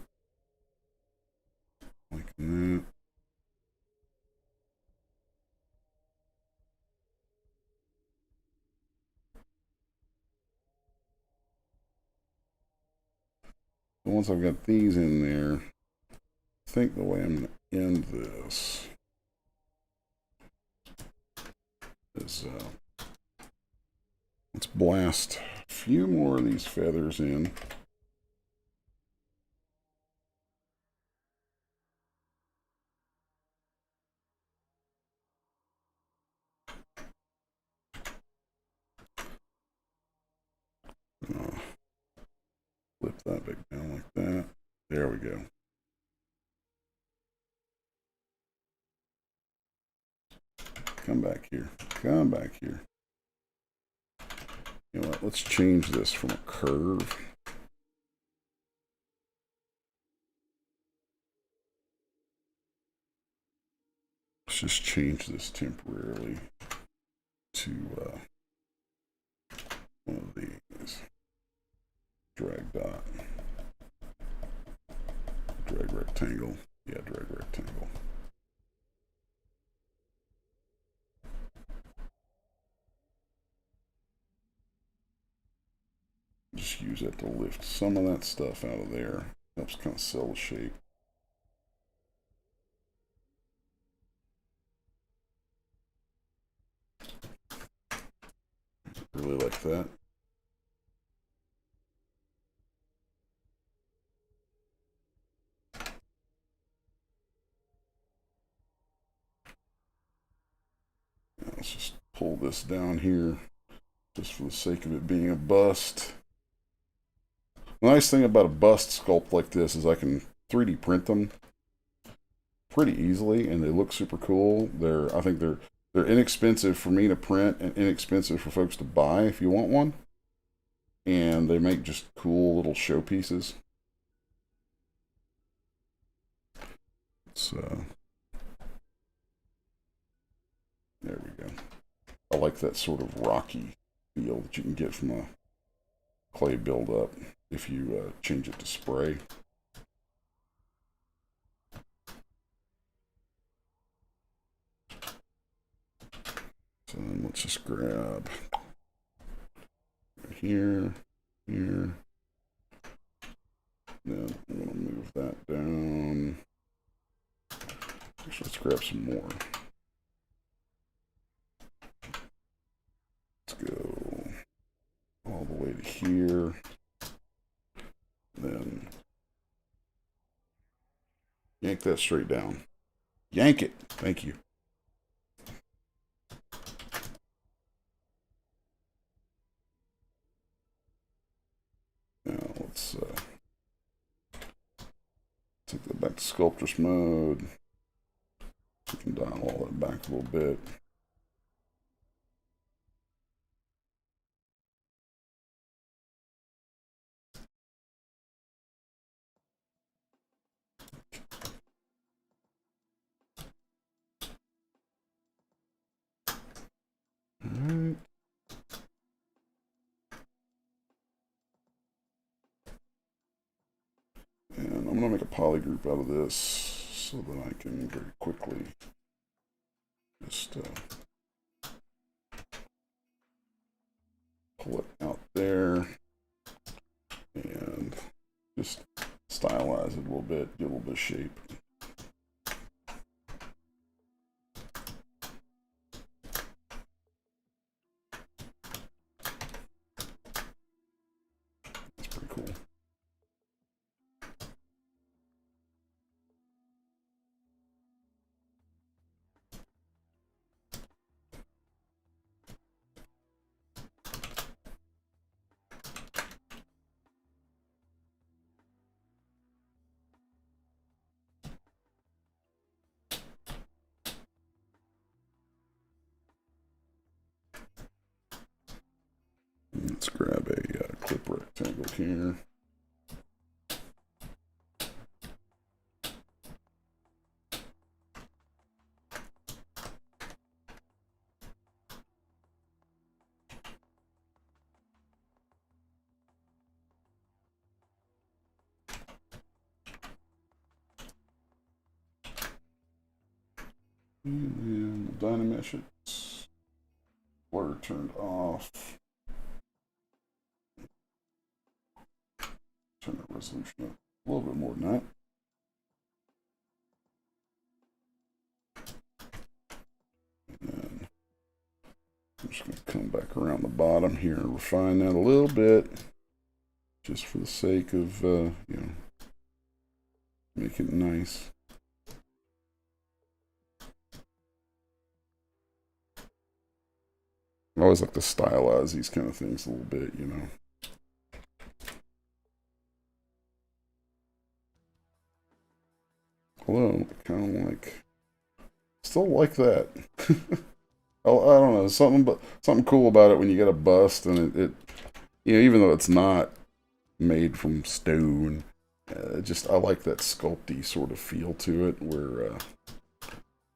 Like that. once I've got these in there, I think the way I'm going to end this is let's blast a few more of these feathers in. Flip that back down like that. There we go. Come back here. Come back here. You know what? Let's change this from a curve. Let's just change this temporarily to one of these. Drag dot. Drag rectangle. Yeah, drag rectangle. Just use that to lift some of that stuff out of there. Helps kind of sell the shape. Really like that. Now let's just pull this down here, just for the sake of it being a bust. The nice thing about a bust sculpt like this is I can 3D print them pretty easily, and they look super cool. I think they're inexpensive for me to print and inexpensive for folks to buy if you want one. And they make just cool little showpieces. So there we go. I like that sort of rocky feel that you can get from a clay buildup if you change it to spray. So then let's just grab here, here. Then I'm going to move that down. Actually, let's grab some more. Let's go all the way to here. Then yank that straight down. Yank it. Thank you. Now let's take that back to sculptress mode. We can dial all that back a little bit. Alright. And I'm going to make a poly group out of this so that I can very quickly just pull it out there and just stylize it a little bit, get a little bit of shape. That's pretty cool. Let's grab a clip rectangle here. And then we'll dynamesh it. Blur turned off. Turn the resolution up a little bit more than that. And I'm just going to come back around the bottom here and refine that a little bit, just for the sake of, you know, make it nice. I always like to stylize these kind of things a little bit, you know. Although, kind of like, still like that. I don't know, something cool about it when you get a bust and it you know, even though it's not made from stone, just I like that sculpty sort of feel to it, where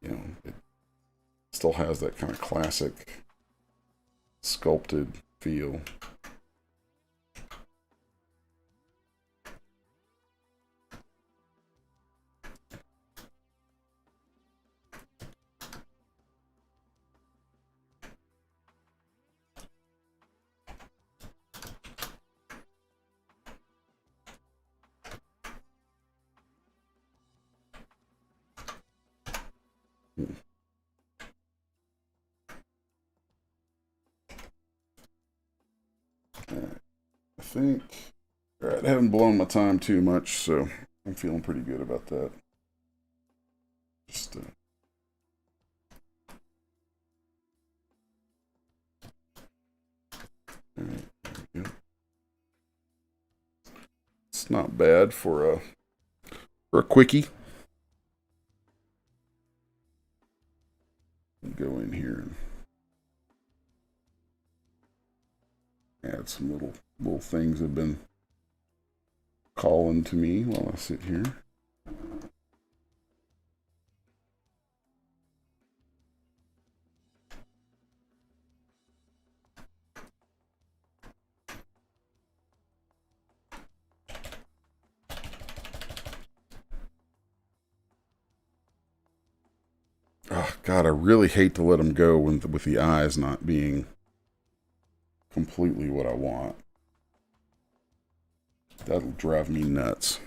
you know, it still has that kind of classic sculpted feel. I think, alright, I haven't blown my time too much, so I'm feeling pretty good about that. Just, alright, there we go. It's not bad for a quickie. Go in here and add some little things that have been calling to me while I sit here. Oh, God, I really hate to let them go with the eyes not being completely what I want. That'll drive me nuts.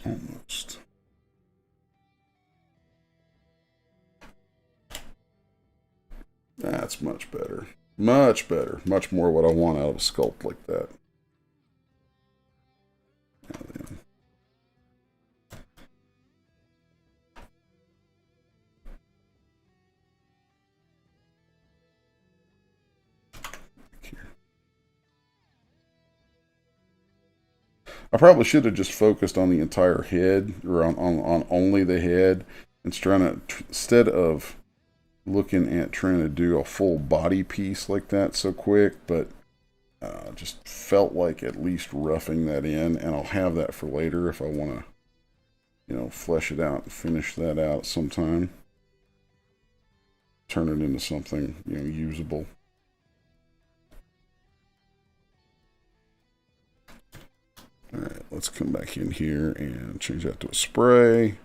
Almost. That's much better. Much better. Much more what I want out of a sculpt like that. Now then. Here. I probably should have just focused on the entire head, or on only the head, instead of looking at trying to do a full body piece like that so quick, but just felt like at least roughing that in, and I'll have that for later if I want to, you know, flesh it out and finish that out sometime. Turn it into something, you know, usable. Alright, let's come back in here and change that to a spray.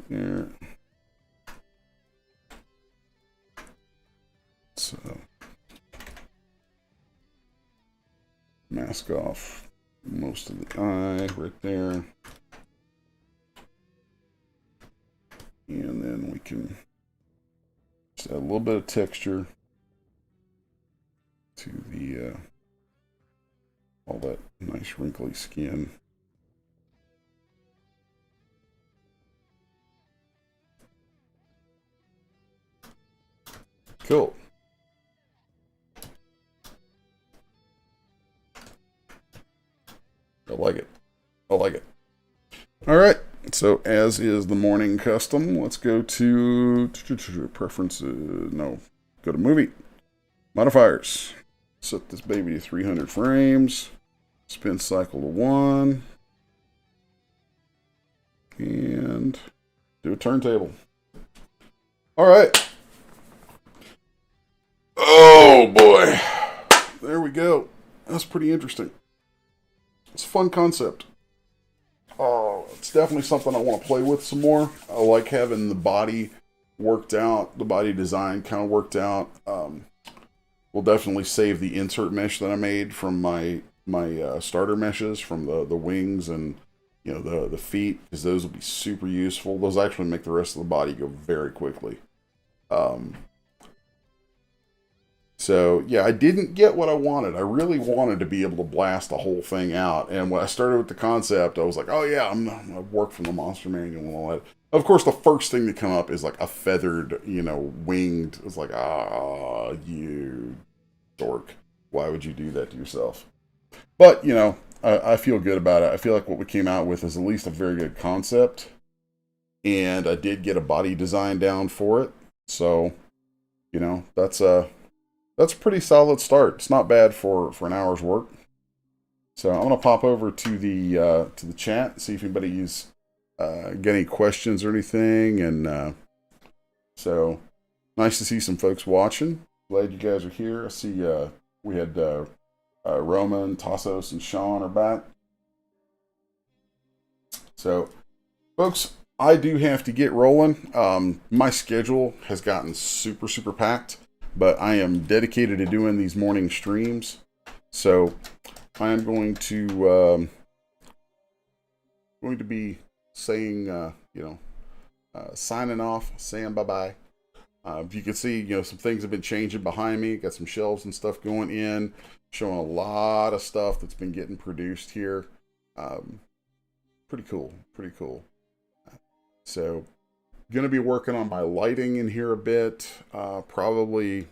There. So, mask off most of the eye right there. And then we can just add a little bit of texture to the all that nice wrinkly skin. Cool. I like it. I like it. All right. So as is the morning custom, let's go to preferences. No, go to movie modifiers. Set this baby to 300 frames. Spin cycle to 1. And do a turntable. All right. Oh boy. There we go. That's pretty interesting. It's a fun concept. Oh, it's definitely something I want to play with some more. I like having the body worked out, the body design kind of worked out. We'll definitely save the insert mesh that I made from my starter meshes from the wings and the feet, because those will be super useful. Those actually make the rest of the body go very quickly. So yeah, I didn't get what I wanted. I really wanted to be able to blast the whole thing out. And when I started with the concept, I was like, oh yeah, I'm gonna work from the monster manual and all that. Of course, the first thing to come up is like a feathered, winged. It's like, you dork. Why would you do that to yourself? But, I feel good about it. I feel like what we came out with is at least a very good concept. And I did get a body design down for it. So, that's a pretty solid start. It's not bad for an hour's work. So I'm going to pop over to the chat, see if anybody's got any questions or anything. And so nice to see some folks watching. Glad you guys are here. I see we had Roman, Tassos, and Sean are back. So, folks, I do have to get rolling. My schedule has gotten super, super packed, but I am dedicated to doing these morning streams. So, I am going to be saying, signing off, saying bye-bye. You can see, some things have been changing behind me. Got some shelves and stuff going in, showing a lot of stuff that's been getting produced here. Pretty cool. So, going to be working on my lighting in here a bit. Definitely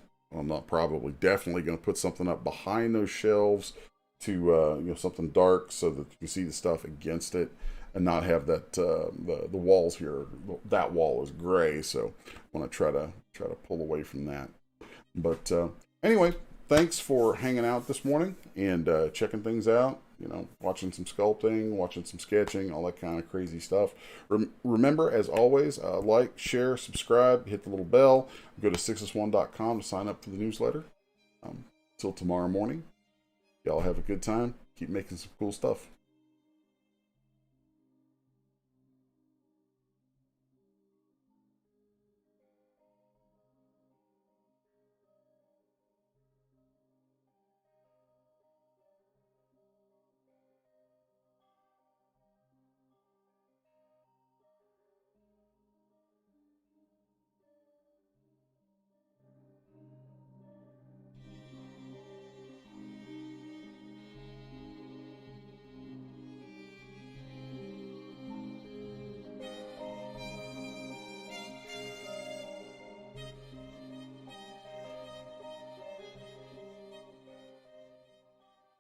going to put something up behind those shelves to, something dark so that you can see the stuff against it and not have that, the walls here. That wall is gray, so I want to try to pull away from that. But anyway, thanks for hanging out this morning and checking things out. Watching some sculpting, watching some sketching, all that kind of crazy stuff. Remember, as always, like, share, subscribe, hit the little bell. Go to 6s1.com to sign up for the newsletter. Till tomorrow morning, y'all have a good time. Keep making some cool stuff.